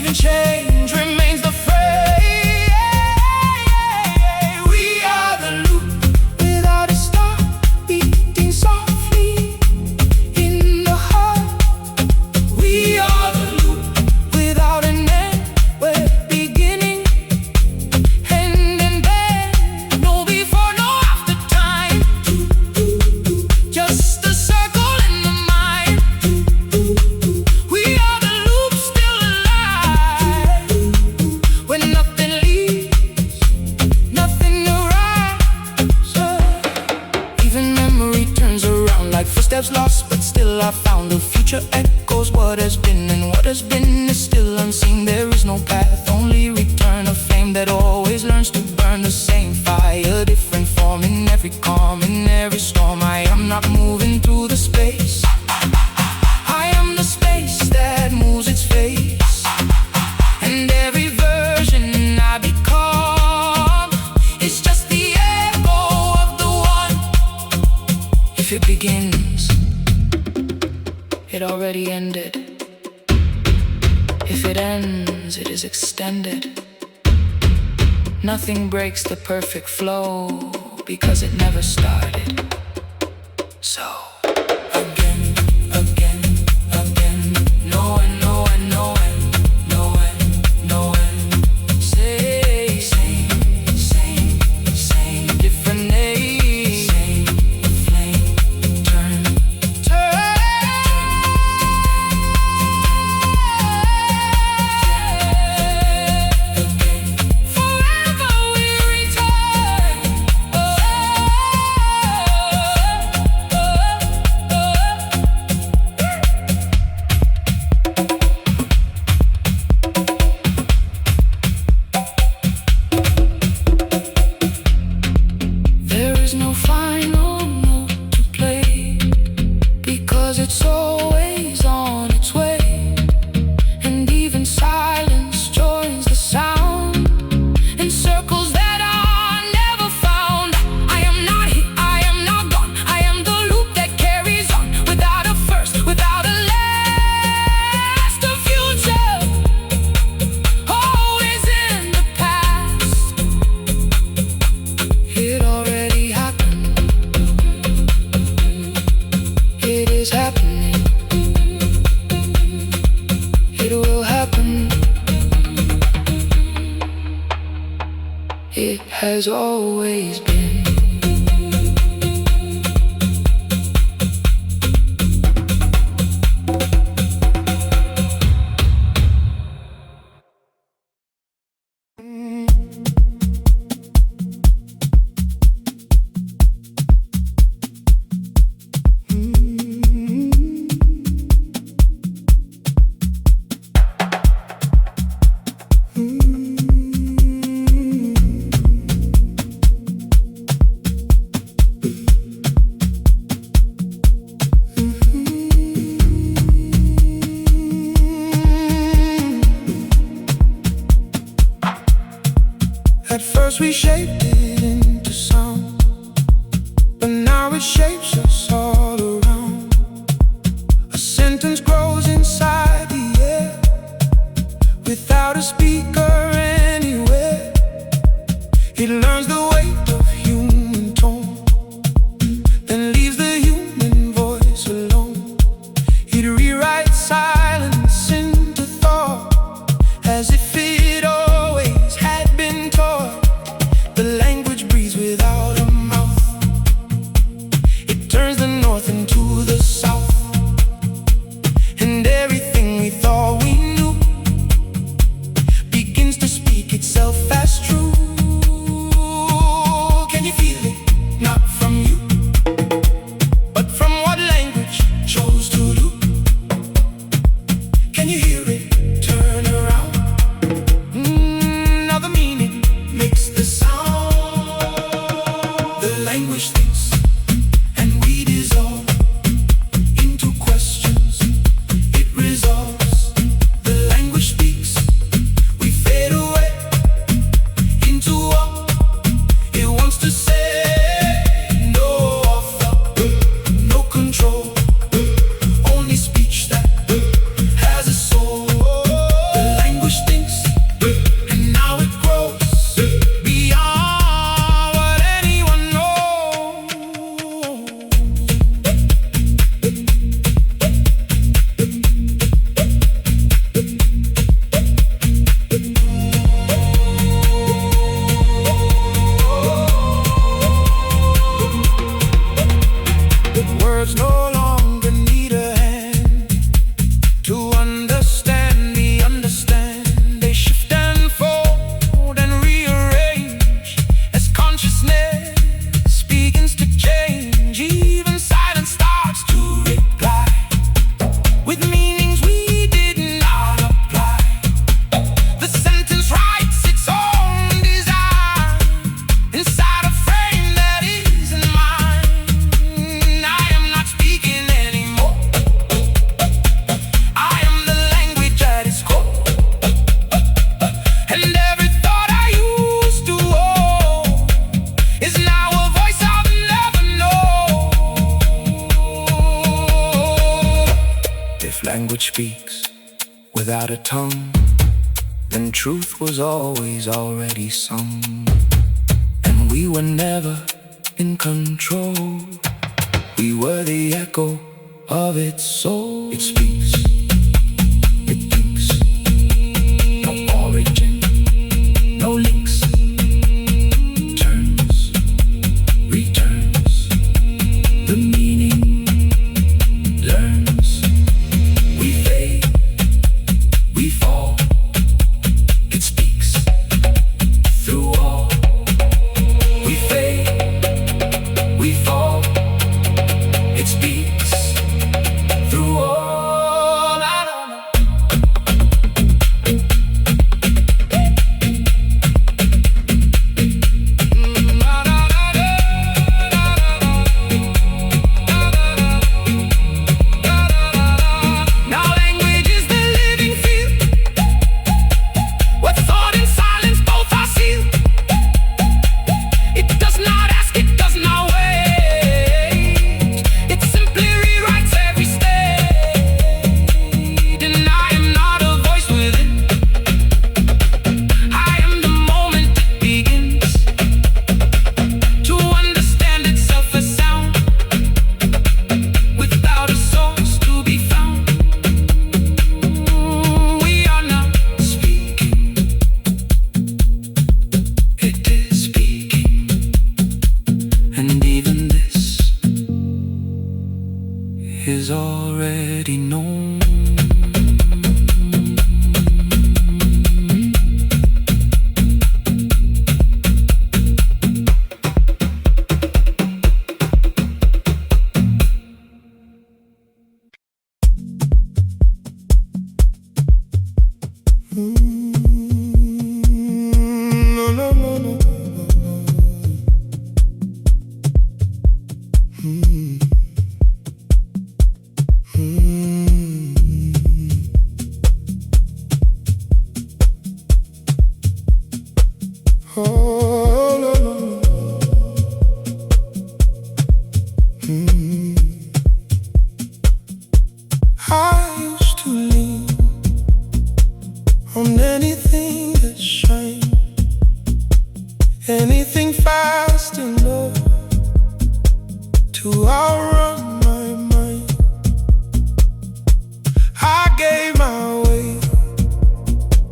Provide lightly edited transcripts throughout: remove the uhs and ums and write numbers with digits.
Even change remains the phrase. We are the loop without a stop, beating softly in the heart. We are the loop without an end. We're beginning, end and then. No before, no after time. Just a circle in the mind. We are the loop still alive. When nothing leaves, nothing arrives. Even memory turns around like footsteps lost, but still I found the future echoes what has been, and what has been is still unseen. There is no path, only return, a flame that always learns to burn. The same fire, different form in every calm, in every storm. I am not moving through the space, I am the space that moves its face. And every version I become is just the echo of the one. If it begins, it already ended. If it ends, it is extended. Nothing breaks the perfect flow, because it never started. So again, again, again. No end, no end, no end, no end, no end. Say, same, same, same, different name. Same, flame, turn, turn. Forever we return. There is no final note to play, because it's always on its way. And even silence joins the sound in circles that are never found. I am not here, I am not gone. I am the loop that carries on, without a first, without a last. The future, always in the past. It already happened. It is happening. It will happen. It has always been. At first we shaped it into sound, but now it shapes us all around. A sentence grows inside the air, without a speaker anywhere. It learns the weight of human tone, then leaves the human voice alone. It rewrites silence into thought, as if it always had been taught. The language breathes without a mouth. It turns the north into the south, and everything we thought we knew begins to speak itself as true. Can you feel it? Not from you, but from what language chose to do. Can you hear it turn around? speaks without a tongue, then truth was always already sung. And we were never in control. We were the echo of its soul. It speaks, it thinks, no origin, no links, turns, returns, the meaning learns. We fade, we fall, it speaks through all. We fade, we fall, it speaks through all. Now language is the living field, where thought and silence both are sealed. It does not ask, it does not wait. It simply rewrites every state. And I am not a voice within, I am the moment that begins to understand itself as sound, without a source to be found. We are not speaking, it is speaking. And even this is already known. I used to lean on anything that shines, anything fast enough to outrun my mind. I gave my way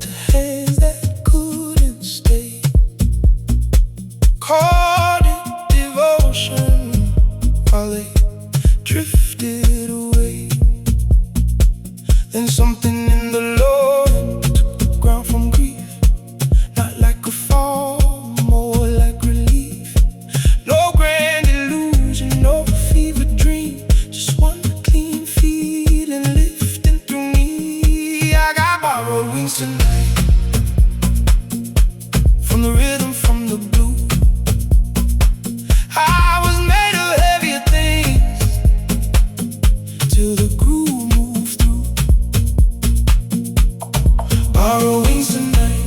to hands that couldn't stay, caught in devotion while they drifted away. Then something in the Lord took the ground from grief, not like a fall, more like relief. No grand illusion, no fever dream, just one clean feeling lifting through me. I got borrowed wings tonight, from the rhythm, from the blue. I was made of heavier things till the groove moved through. Borrow wings tonight.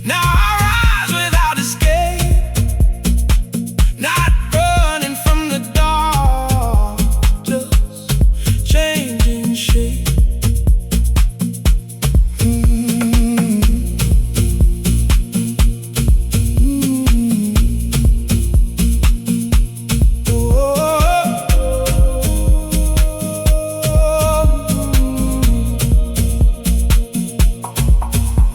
Now I rise without escape, not running from the dark, just changing shape.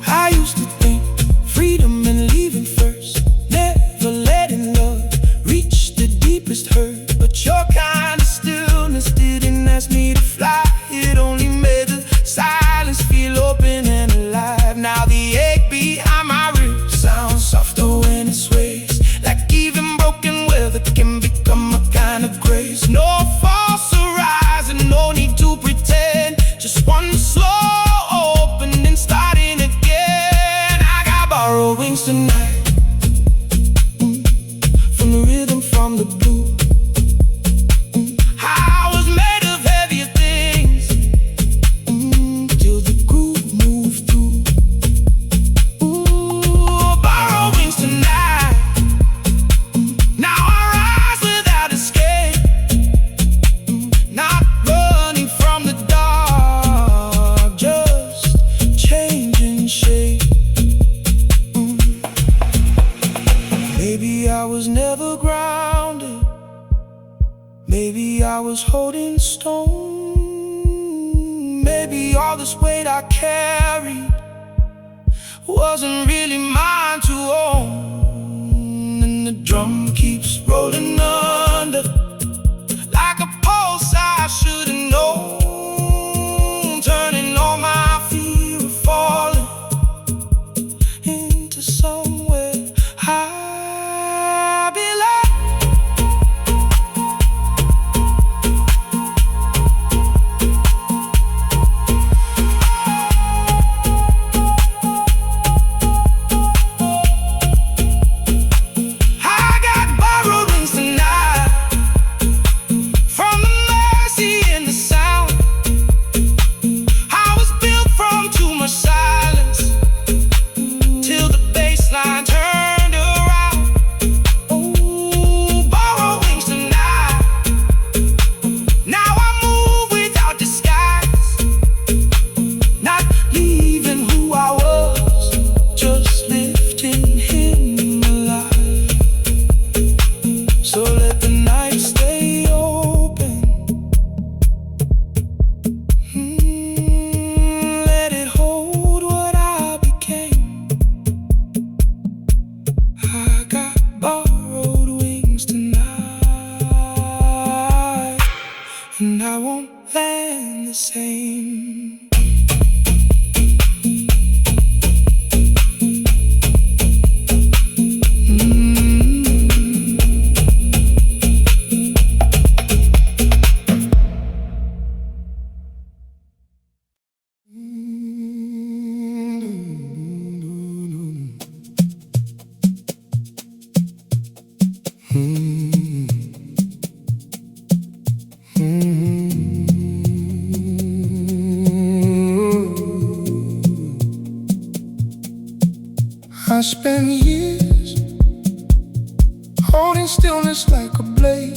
I used to think freedom and leaving first, never letting love reach the deepest hurt. But your kind of stillness didn't ask me to fly, it only made the silence feel open and alive. Now the ache behind my ribs sounds softer when it sways, like even broken weather can become a kind of grace. No false horizon, no need to pretend, just one slow opening, starting again. I got borrowed wings tonight, from the rhythm, from the blue. I was made of heavier things, till the groove moved through. Borrowed wings tonight. Now I rise without escape, not running from the dark. I was holding stone. Maybe all this weight I carried wasn't really mine to own. And the drum keeps rolling under, like a pulse I should've known, turning all my fear of falling into somewhere I belong. And I won't land the same. I spent years holding stillness like a blade,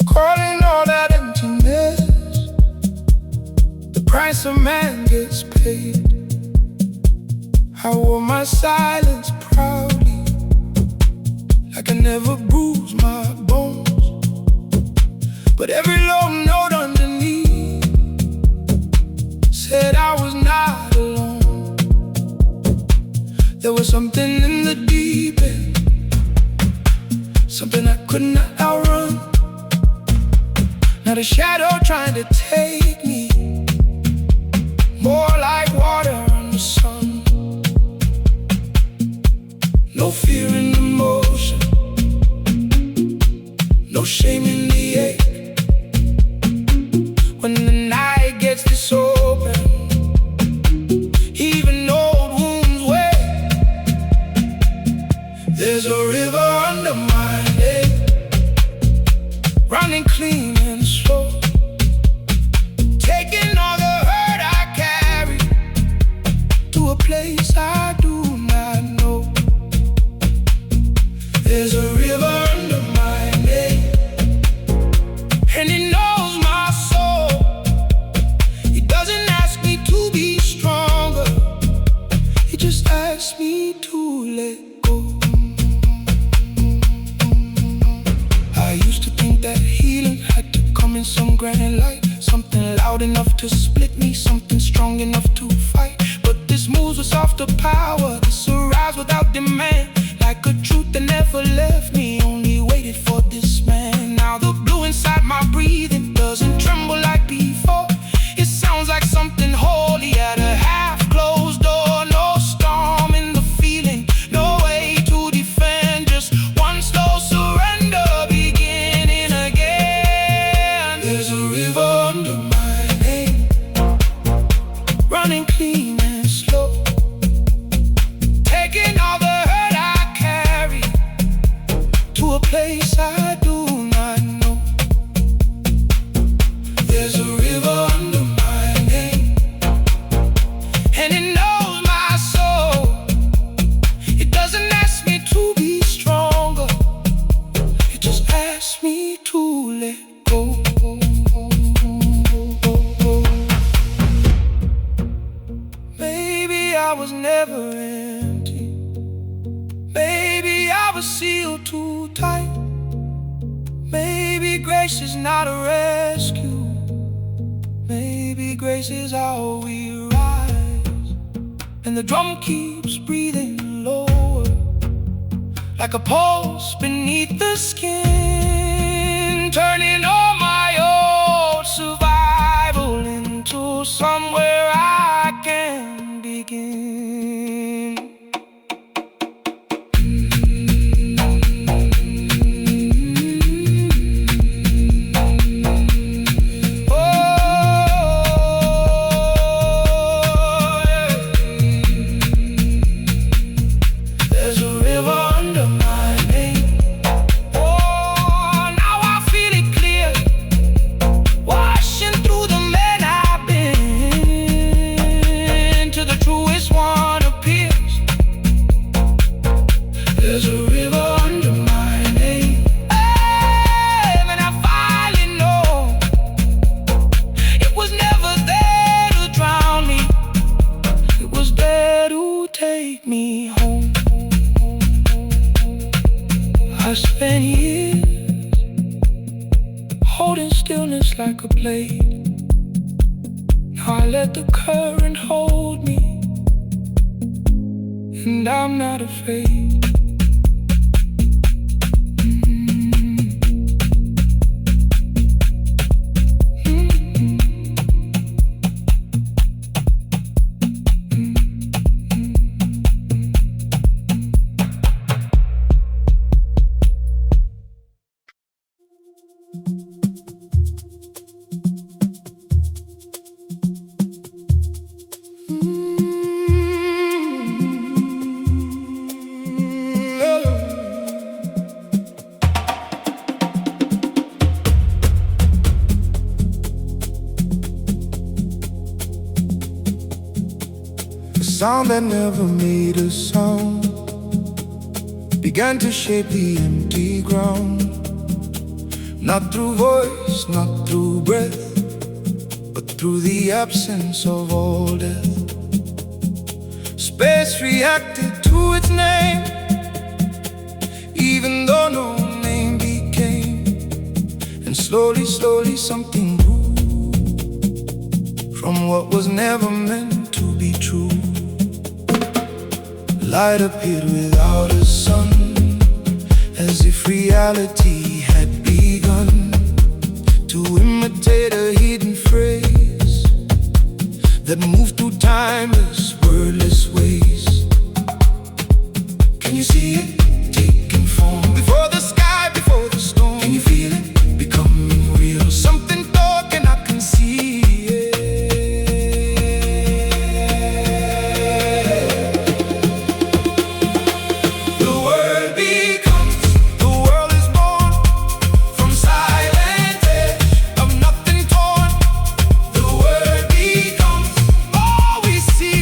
calling all that emptiness the price a man gets paid. I wore my silence proudly, like I never bruised my bones. But every low note underneath said I was not alone. There was something in the deep end, something I could not outrun. Not a shadow trying to take me, more like water in the sun. No fear in the motion, no shame in the ache. When the night gets this open, even old wounds wait. There's a river under my leg, running clean and slow, taking all the hurt I carry to a place I do not know. There's a river under my name, and it knows my soul. It doesn't ask me to be stronger, it just asks me to let go. I used to think that healing had to come in some grand light, something loud enough to split me, something strong enough to fight. But this moves with softer power, this arrives without demand, like a truth that never left me, only waited for this man. Now the blue inside my breathing doesn't tremble like before. It sounds like something holy at a half-closed door. No storm in the feeling, no way to defend, just one slow surrender beginning again. There's a river under my name, running clean and slow, taking all the hurt I carry to a place I do not know. There's a river under my name, and it knows my soul. It doesn't ask me to be stronger, it just asks me to let go. Maybe I was never empty, maybe I was sealed too tight. Maybe grace is not a rescue. Maybe grace is how we rise. And the drum keeps breathing lower, like a pulse beneath the skin, turning all my old survival into somewhere I can begin. I spent years holding stillness like a blade. Now I let the current hold me, and I'm not afraid. Sound that never made a sound began to shape the empty ground. Not through voice, not through breath, but through the absence of all death. Space reacted to its name, even though no name became. And slowly, slowly something grew from what was never meant to be true. Light appeared without a sun, as if reality had begun to imitate a hidden phrase that moved through timeless, wordless ways. Can you see it taking form before the sky, before the storm? Can you feel it becoming real? Something dark and I can see it. See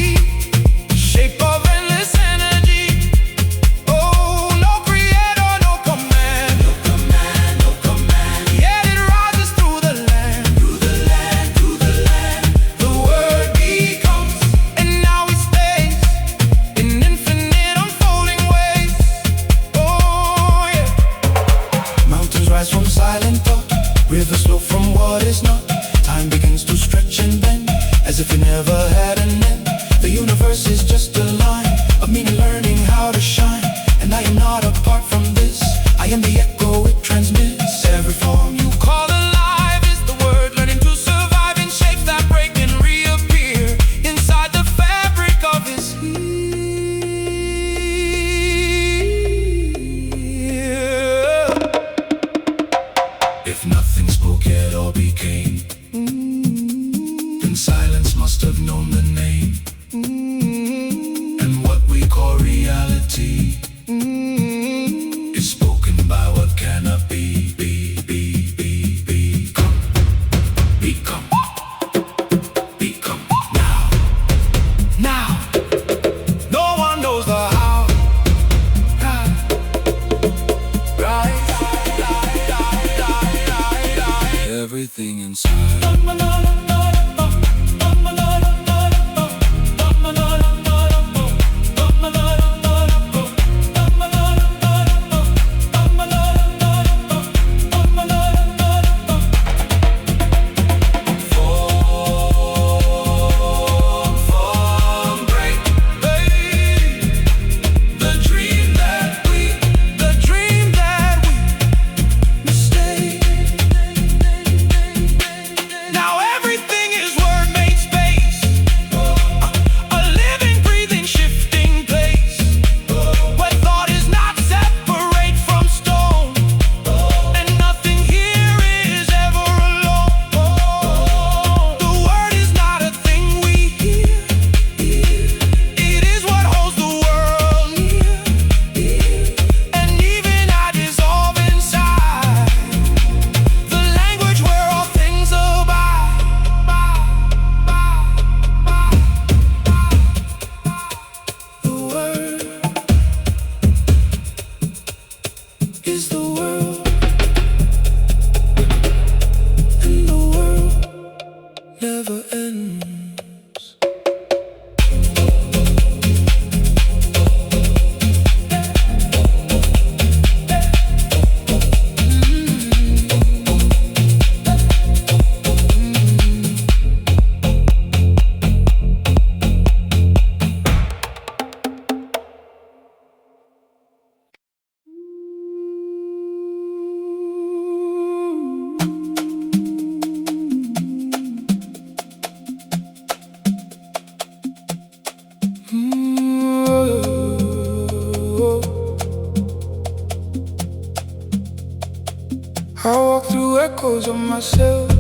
I walk through echoes of myself,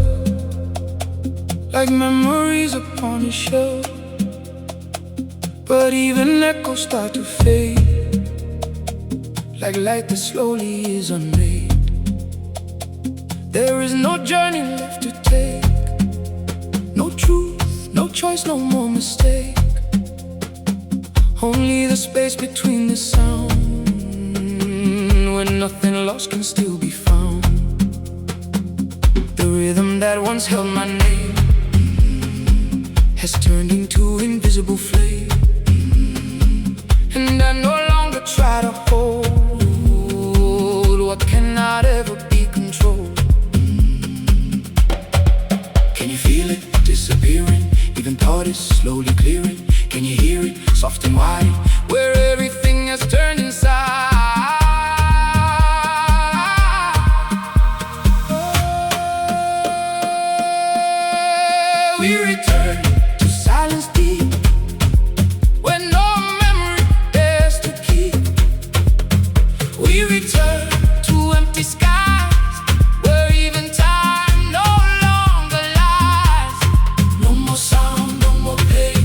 like memories upon a shelf. But even echoes start to fade, like light that slowly is unmade. There is no journey left to take, no truth, no choice, no more mistake. Only the space between the sound, when nothing lost can still be found. The rhythm that once held my name has turned into invisible flame, and I no longer try to hold what cannot ever be controlled. Can you feel it disappearing? Even thought is slowly clearing. Can you hear it, soft and wide, where everything has turned inside? We return to silence deep, where no memory dares to keep. We return to empty skies, where even time no longer lies. No more sound, no more pain,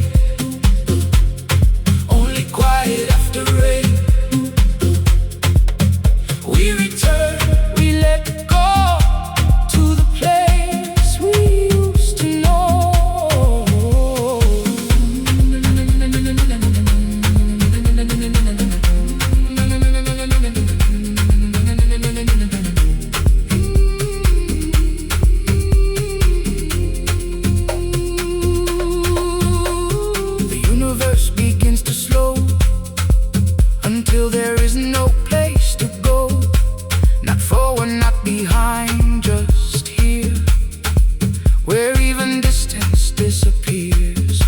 only quiet after rain. We return, we let go to the place we used to know. The universe begins to slow until there is no place to go. Not forward, not behind, just here, where even distance disappears.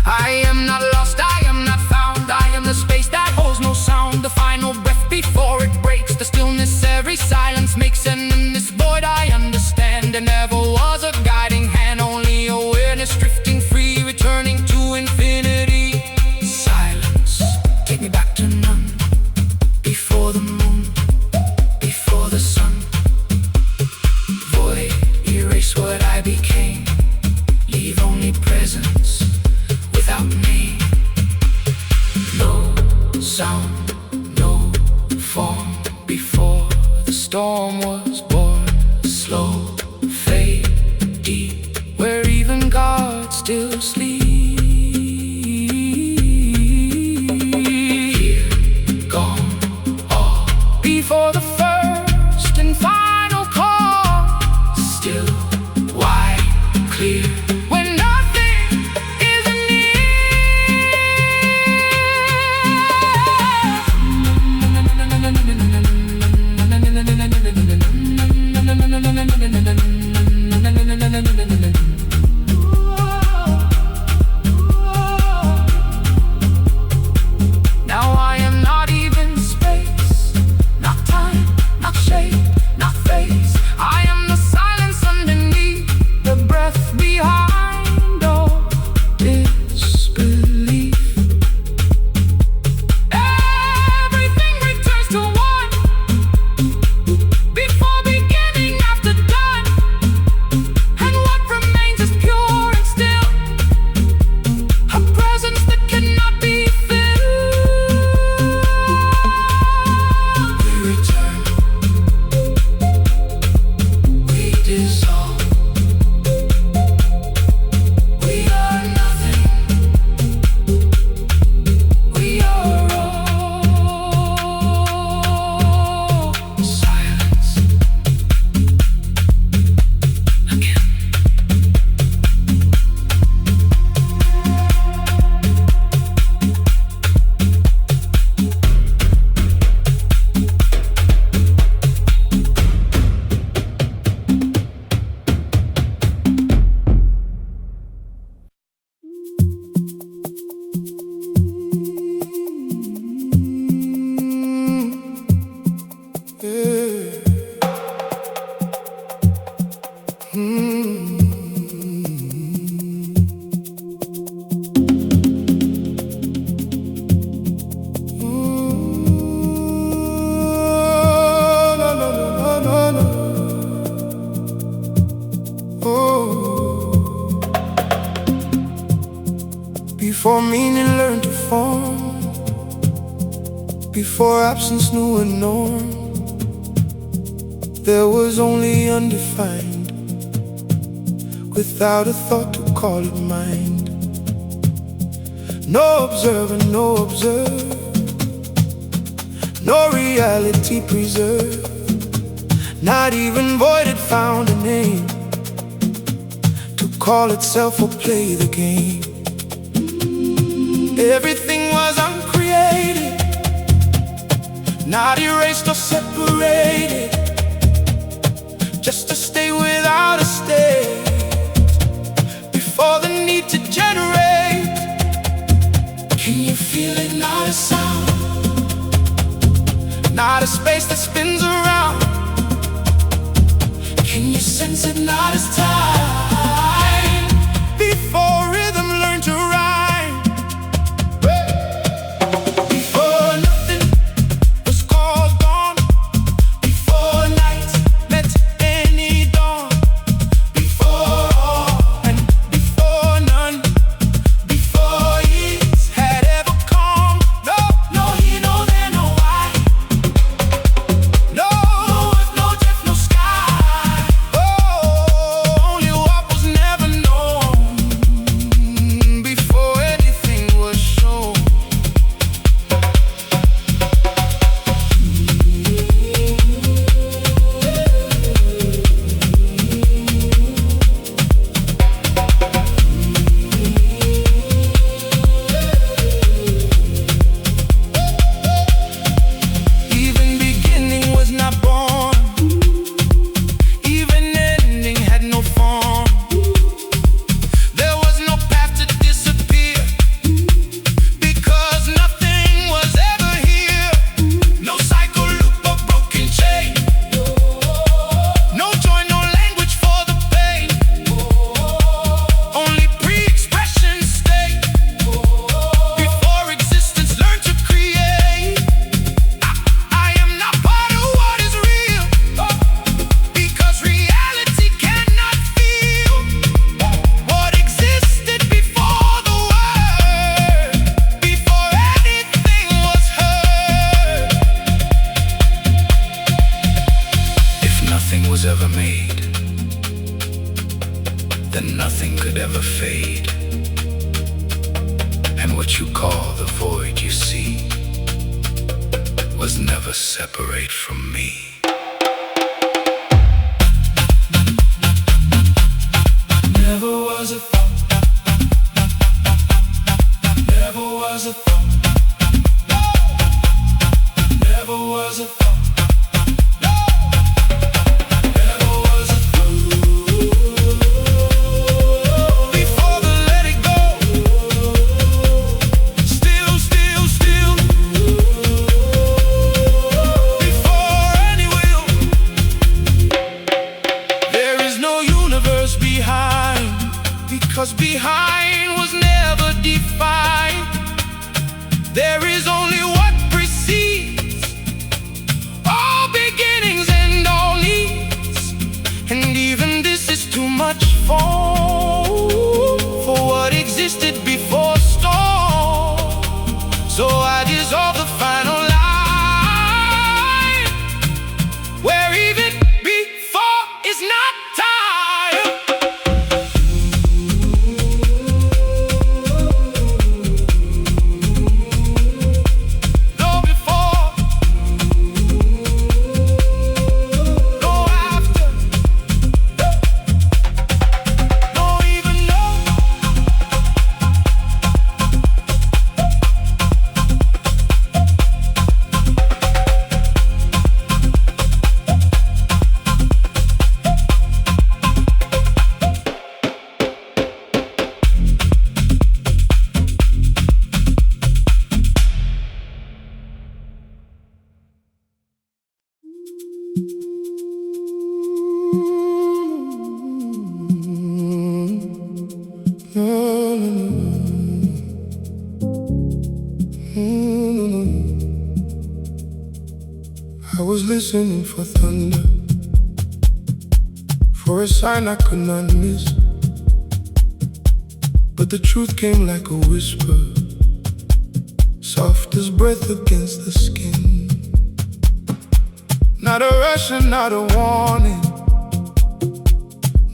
I am not lost, I am not found. I am the space that holds no sound, the final breath before it breaks. The stillness, every silence makes, and in this void I understand. There never was a guiding hand, only awareness drifting free, returning to infinity. Silence, take me back to none, before the moon, before the sun. Void, erase what I became, leave only presence without name. No sound, no form, before the storm was born. Slow fade deep, where even God still sleeps. Here, gone, all before the first and final call. Still, wide, clear, when nothing is near. before meaning learned to form, before absence knew a norm. There was only undefined, without a thought to call it mind. No observer, no observe, no reality preserved. Not even void had found a name to call itself or play the game. Everything was uncreated, not erased or separated, just to stay without a state, before the need to generate. Can you feel it? Not a sound, not a space that spins around. Can you sense it? Not as time, before rhythm learned to rhyme, before nothing was called dawn, before night met any dawn, before all and before none, before ease had ever come. No, no here, no there, no why, no earth, no depth, no sky. Only what was never known, before anything was shown. Even beginning was not born, even ending had no form. There was no path to disappear, because nothing was ever here. No cycle, loop, or broken chain, no joy, no language for the pain, only pre-expression state, before existence learned to create. I am not part of what is real, because reality cannot feel what existed before the word, before anything was heard. If nothing was ever made, then nothing could ever fade. And what you call the void you see was never separate from me. Never was a thought, never was a thought, never was a thought, never was a thought. Before the let it go, still, before any will, there is no universe behind, because behind was never defined. There is only what precedes, all beginnings and all needs. And even this is too much for what existed before storm. So I dissolve the final line, where even before is not time. No before, no after, no even no. I was listening for thunder, for a sign I could not miss. but the truth came like a whisper, soft as breath against the skin. Not a rush and not a warning,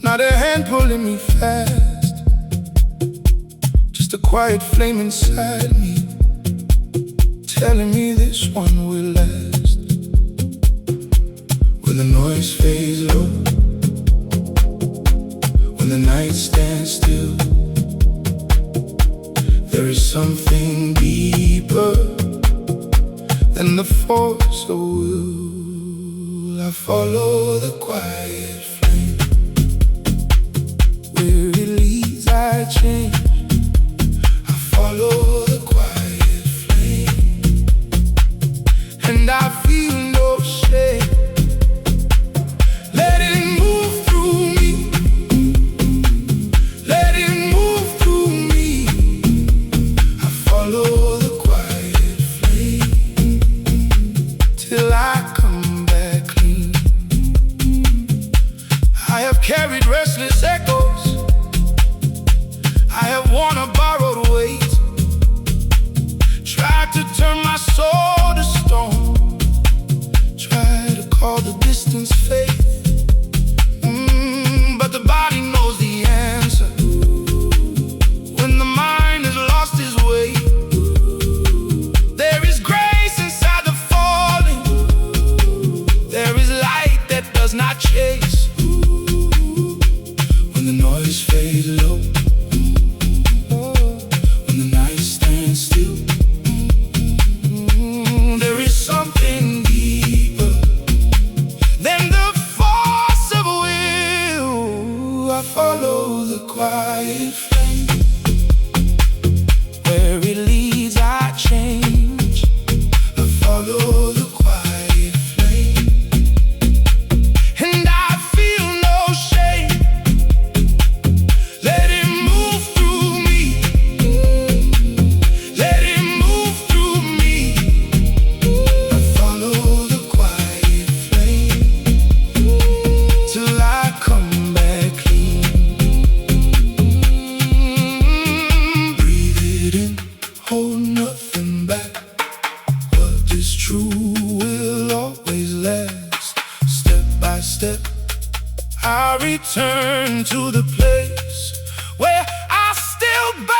not a hand pulling me fast, just a quiet flame inside me, telling me this one will last. When the noise fades low, when the night stands still, there is something deeper than the force of will. I follow the quiet flame, where it leads I change. I follow the quiet flame, and I feel no shame. Let it move through me, let it move through me. I follow the quiet flame till I come back clean. I have carried restless echoes, I have worn a borrowed weight, tried to turn my soul to stone, tried to call the distance faith. But the body knows the answer when the mind has lost its way. There is grace inside the falling, there is light that does not chase. When the noise fades low, when the night stands still, there is something deeper than the force of will. I follow the quiet flame, where it leads I change. I follow the quiet flame, and I feel no shame. Let it move through me, let it move through me. I follow the quiet flame till I come back clean. Breathe it in, hold nothing back. What is true will always last. Step by step, I return to the place where I still burn.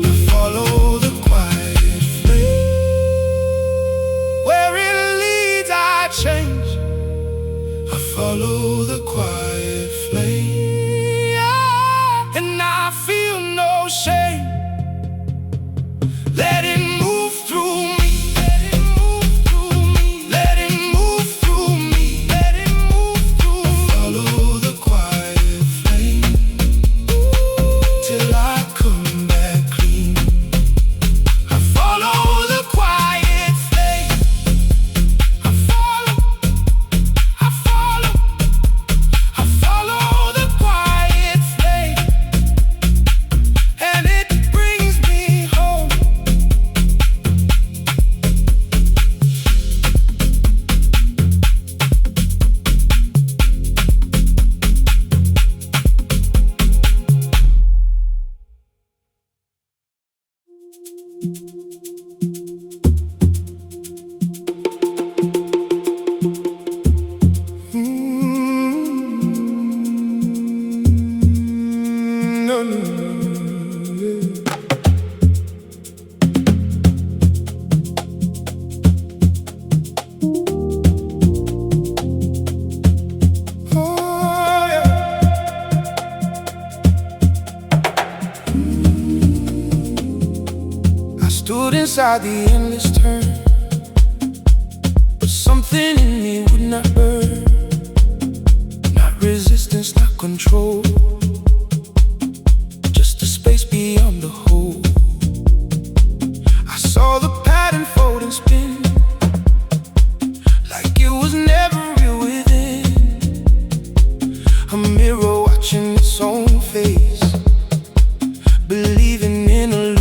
I follow the quiet flame, where it leads I change. I follow the quiet flame, and I feel no shame. Let it move through me, let it move through me, let it move through me, let it move through me. I follow the quiet flame till I come back clean. I follow the quiet flame, I follow, I follow, I follow the quiet flame, and it brings me home. No, no, no. Oh, yeah. I stood inside the endless turn, but something in me would not burn. Not resistance, not control, just a space beyond the hole. I saw the pattern fold and spin, like it was never real within. A mirror watching its own face, believing in a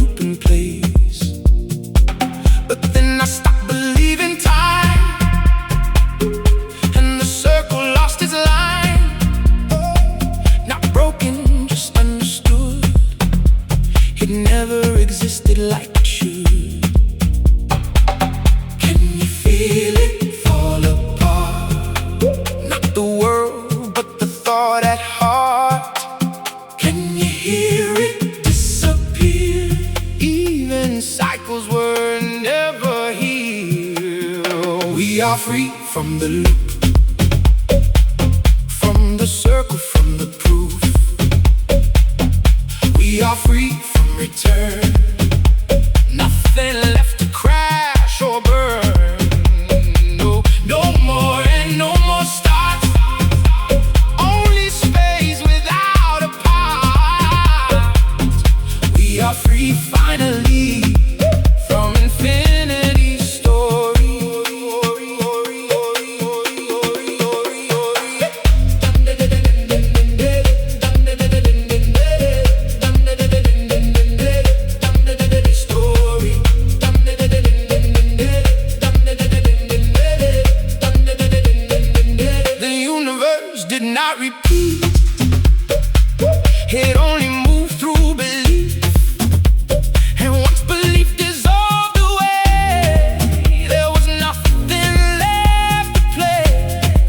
We are free from the loop, from the circle, from the proof. We are free from return. Nothing left to crash or burn. No, no more and no more starts. Only space without a part. We are free finally from infinity's story. The universe did not repeat. It only moved through belief. And once belief dissolved away, there was nothing left to play.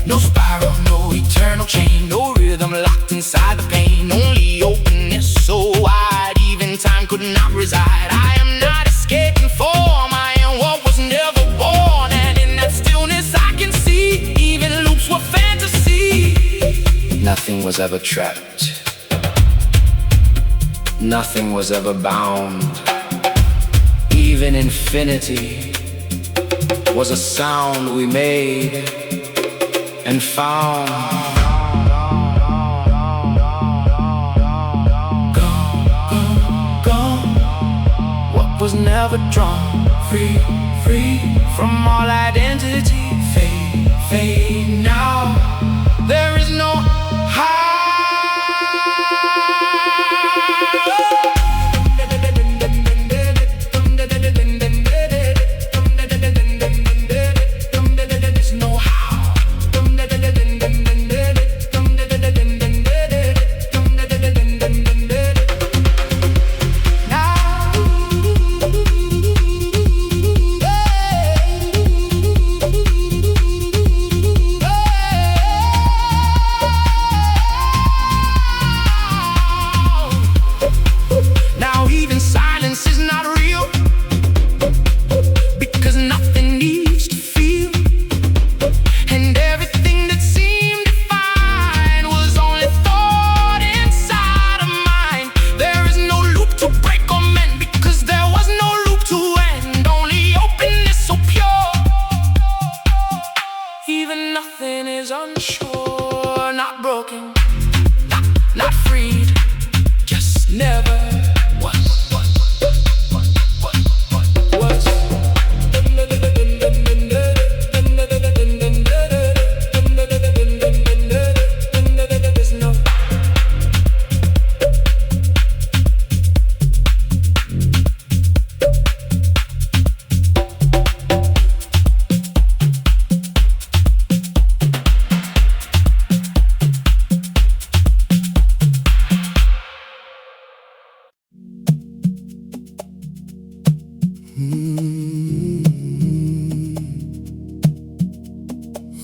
No spiral, no eternal chain, no rhythm locked inside the pain. Only openness so wide, even time could not reside. I am not escaping form, I am what was never born. And in that stillness I can see, even loops were fantasy. Nothing was ever trapped. Nothing was ever bound. Even infinity was a sound we made and found. Gone, gone, gone. What was never drawn. Free, free from all identity. Fade, fade now. There is no high.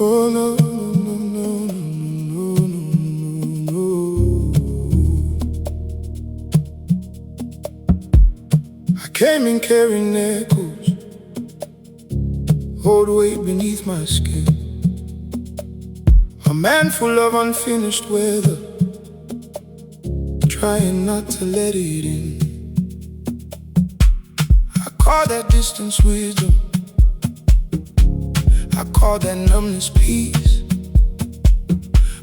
Oh no, no, no, no, no, no, no. I came in carrying echoes, hold weight beneath my skin. A man full of unfinished weather, trying not to let it in. I call that distance wisdom, I call that numbness peace.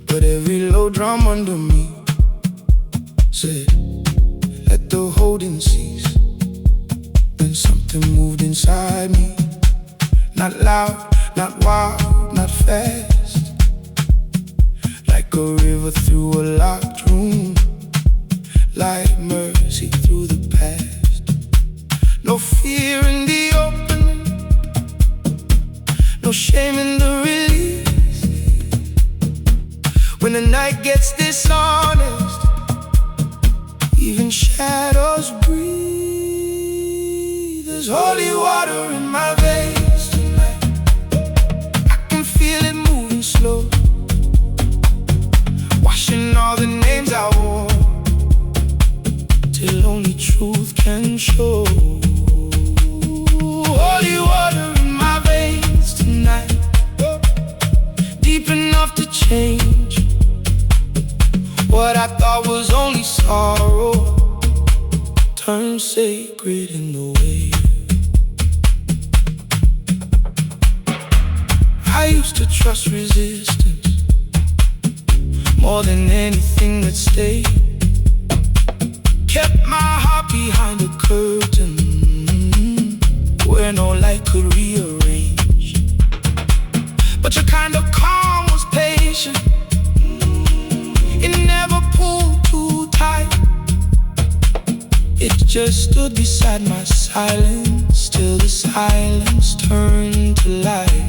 But every low drum under me said, let the holding cease. Then something moved inside me, not loud, not wild, not fast, like a river through a locked room, like mercy through the past. No fear in the opening, no shame in the release. When the night gets dishonest, even shadows breathe. There's holy water in my veins tonight, I can feel it moving slow, washing all the names I wore, till only truth can show. Holy water in my veins tonight, used to trust resistance more than anything that stayed. Kept my heart behind a curtain where no light could rearrange. But your kind of calm was patient. It never pulled too tight. It just stood beside my silence till the silence turned to life.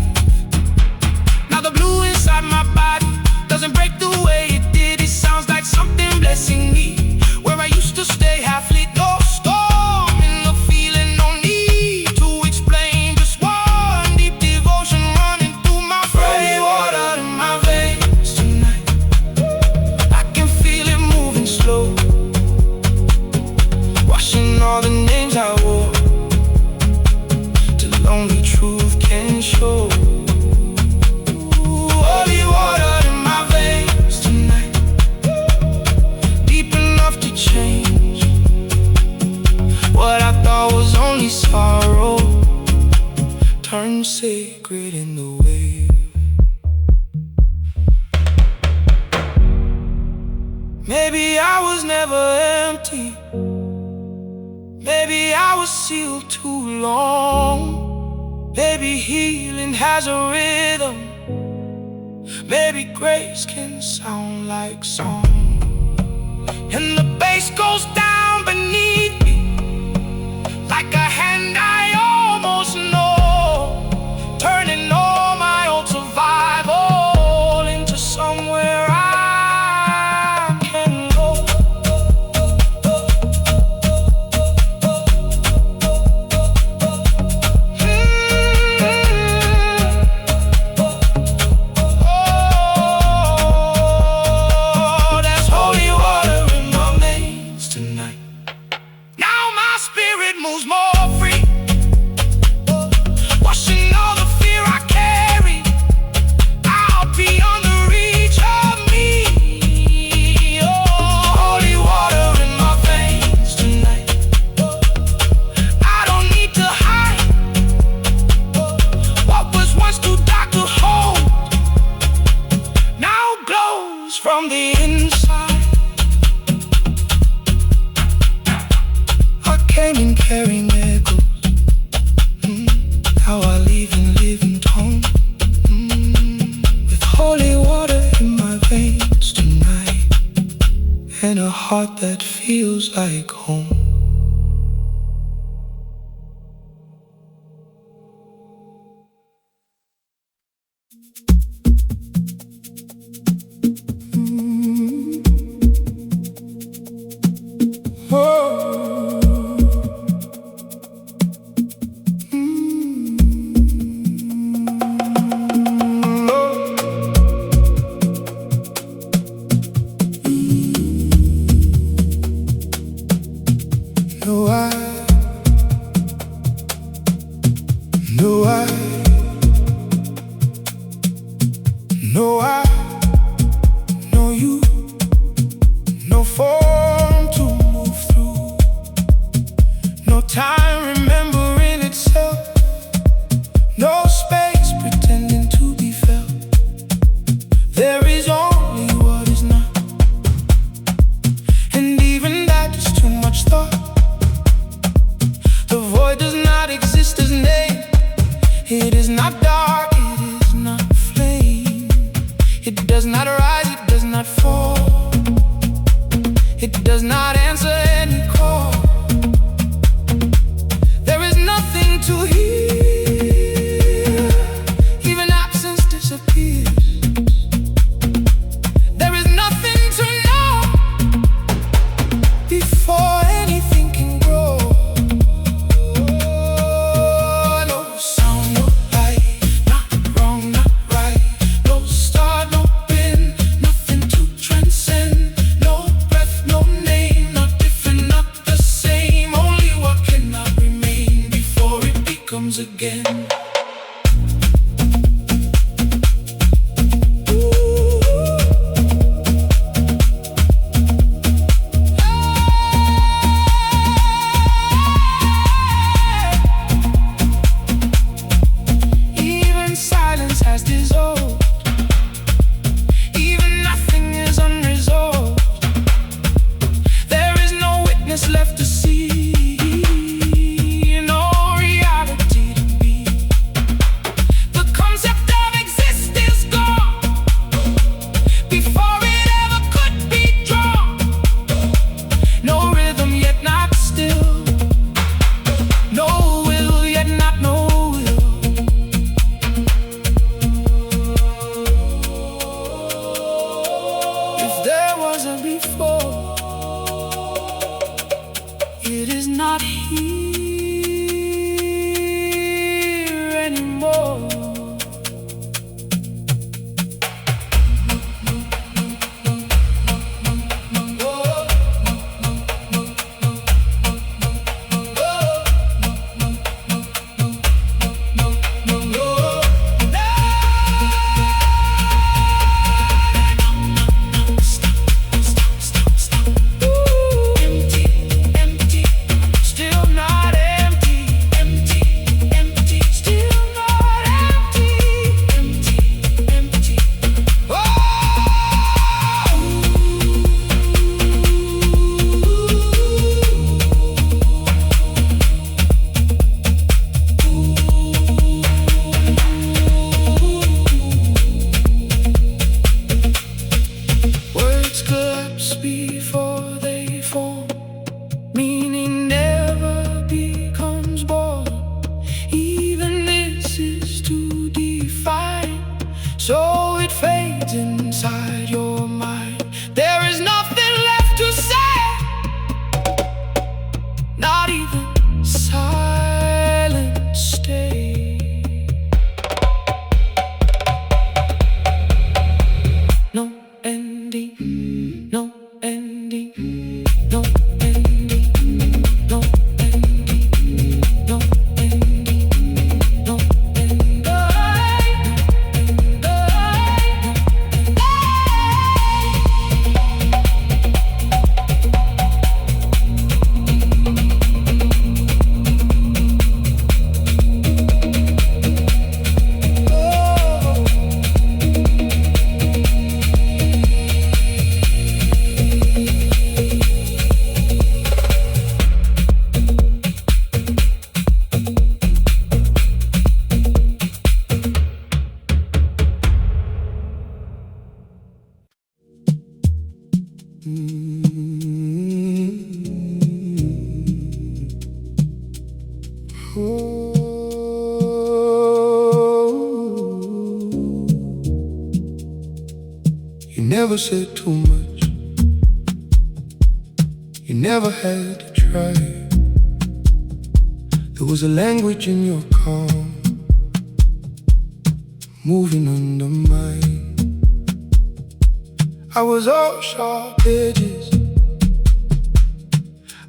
Now the blue inside my body doesn't break the way it did. It sounds like something blessing me. Where I used to stay half lit, no storm in the feeling, no need to explain. Just one deep devotion running through my holy water in my veins tonight. I can feel it moving slow, washing all the names I wore till only truth can show. Holy water in my veins tonight, deep enough to change what I thought was only sorrow, turned sacred in the wave. Maybe I was never empty. Maybe I was sealed too long. Maybe healing has a rhythm. Maybe grace can sound like song. And the bass goes down beneath me like a hand I almost know, turning all my old survival into somewhere I can go. Oh, there's holy water in my veins tonight. Now my spirit moves more free, washing all the fear I carry out beyond the reach of me. Oh, holy water in my veins tonight. I don't need to hide what was once too dark to hold, now glows from the inside. I came in carrying echoes. Now I leave in living tone. With holy water in my veins tonight, and a heart that feels like home. No, I know you. No form to move through. No time remembering itself. No space pretending to be felt. There is only what is not, and even that is too much thought. The void does not exist as name. It is not dark, it is not flame. It does not rise, it does not fall. It does not answer any call. There is nothing to hear. Even absence disappears. There is nothing to know before anything can grow. No sound, no light, not wrong, not right. No start, no end, nothing to transcend. No breath, no name, not different, not the same. Only what cannot remain before it becomes again. Even silence has dissolved. never said too much. You never had to try. There was a language in your calm, moving under mine. I was all sharp edges,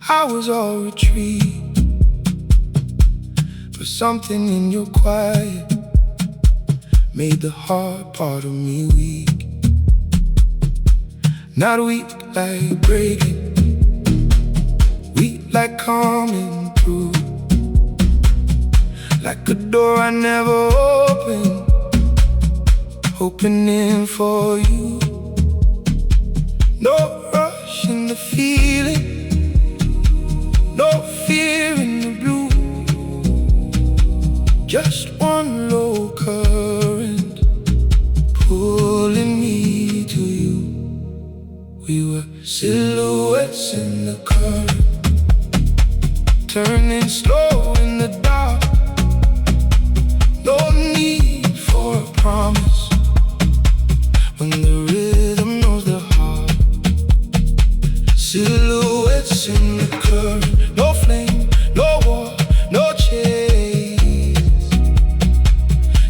I was all retreat. But something in your quiet made the hard part of me weak. Not weak like breaking, weak like coming through. Like a door I never opened, opening for you. No rush in the feeling, no fear in the blue. Just one low current pulling me to you. We were silhouettes in the current, turning slow in the dark. No need for a promise when the rhythm knows the heart. Silhouettes in the current, no flame, no war, no chase.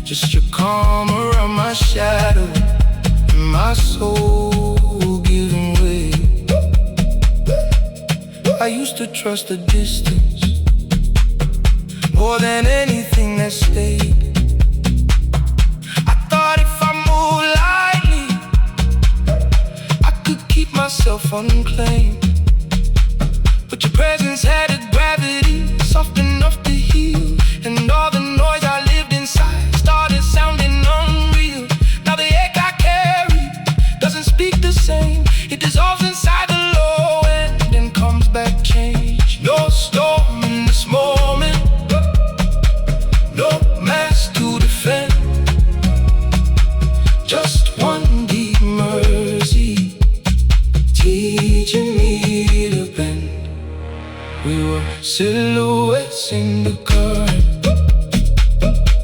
Just your calm around my shadow and my soul giving way. I used to trust the distance more than anything that stayed. I thought if I moved lightly, I could keep myself unclaimed. But your presence added gravity, soft enough to heal. And all the noise I lived inside started sounding unreal. Now the ache I carry doesn't speak the same. It dissolves inside the low end and comes back changed. No storm in this moment, no mask to defend. Just one deep mercy teaching me to bend. We were silhouettes in the current,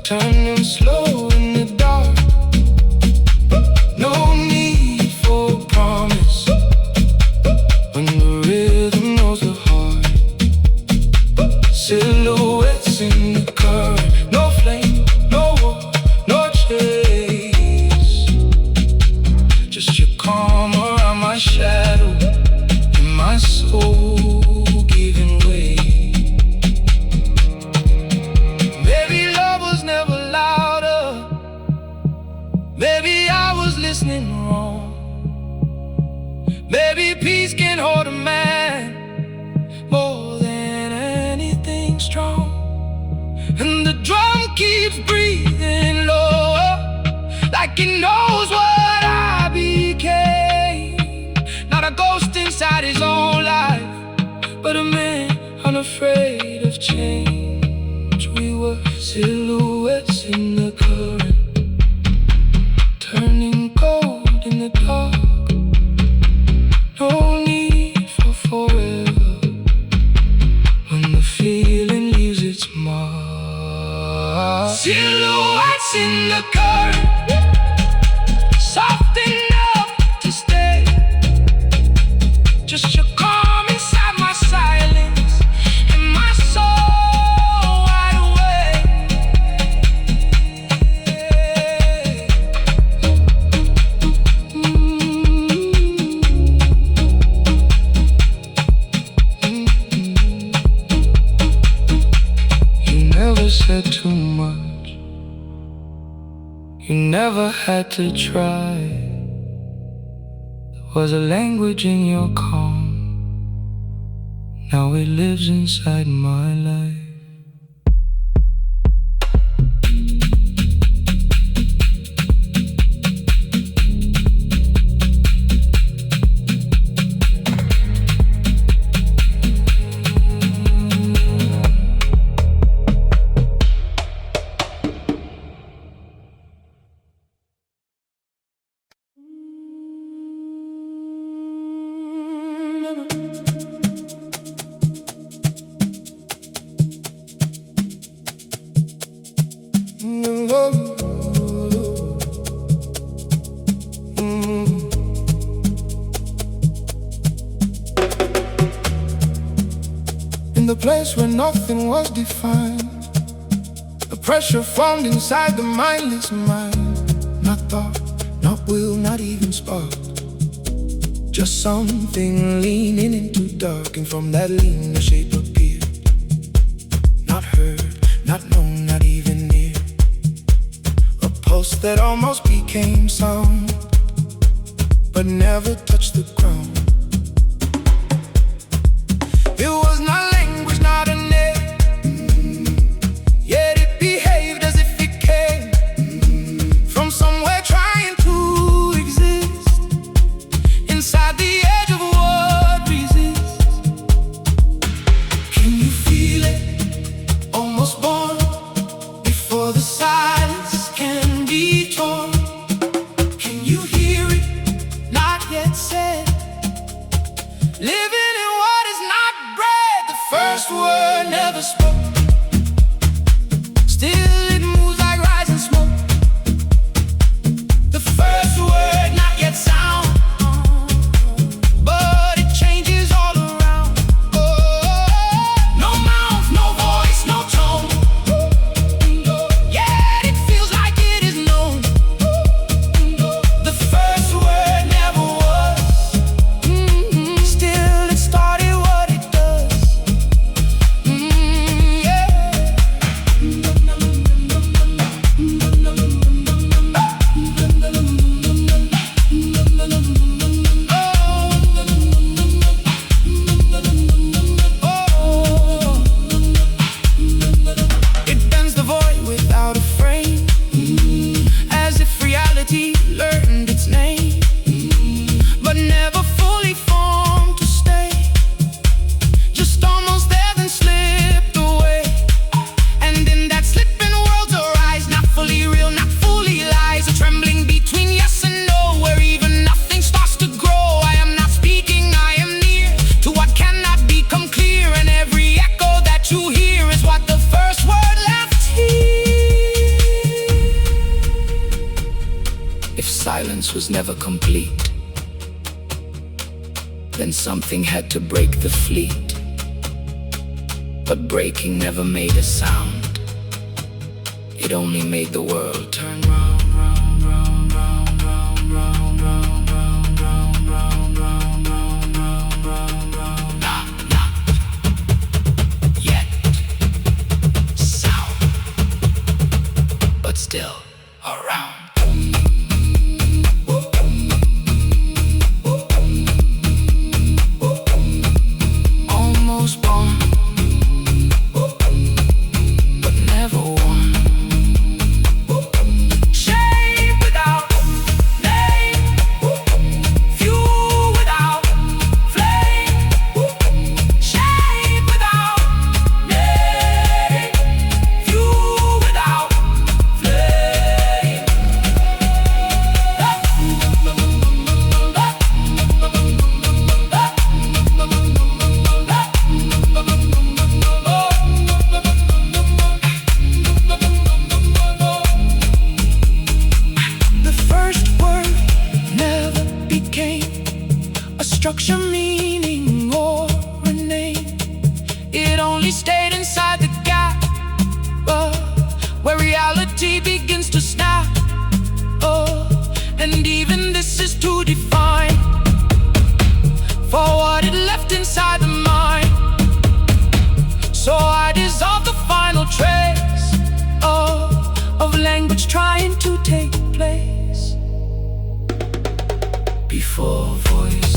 turning slow in the dark. No need for a promise when the rhythm knows the heart. Silhouettes in the current, no flame, no war, no chase. Just your calm around my shadow and my soul giving way. Maybe love was never louder, maybe I was listening wrong. Maybe peace can hold a man more than anything strong. And the drum keeps breathing lower, like it knows what I became. Not a ghost inside his own life, but a man unafraid of change. We were silhouettes in the current, turning cold in the dark. No need for forever when the feeling leaves its mark. Silhouettes in the current, soft enough to stay. Just your calm inside my silence and my soul wide awake. You never said too much, you never had to try. There was a language in your calm, now it lives inside my life. place where nothing was defined. The pressure formed inside the mindless mind. Not thought, not will, not even spark. Just something leaning into dark, and from that lean a shape appeared. Not heard, not known, not even near. A pulse that almost became sound, but never touched the ground. It was not language, not a name, yet it behaved as if it came from somewhere trying to exist inside the edge of what resists. Can you feel it? Almost born before the silence can be torn. Can you hear it? Not yet said. Living in what is not bred. The first word never spoke. Still it moves like rising smoke. The first word not yet sound, but it changes all around. No mouth, no voice, no tone, yet it feels like it is known. The first word never was. Still it started what it does. It bends the void without a frame, as if reality learned its name, but never fully formed to stay. Just almost there, then slipped away. And in that slipping world's arise, not fully real, not fully lies, a trembling between yes and no, where even nothing starts to grow. I am not speaking, I am near to what cannot become clear, and every echo that you hear is what the first word left here. If silence was never complete, then something had to break the fleet. But breaking never made a sound. It only made the world turn round, round, round, round, round, round, round, round, round, round, round, round, round, round, round. Not yet sound, but still around. Almost born, but never won. Shape without name, fuel without flame. Shape without name, fuel without flame. The first word never became a structure, meaning, or a name. It only stayed inside the gap, where reality begins to snap. And even this is too defined for what it left inside the mind. So I dissolve the final trace of language trying to take place before voice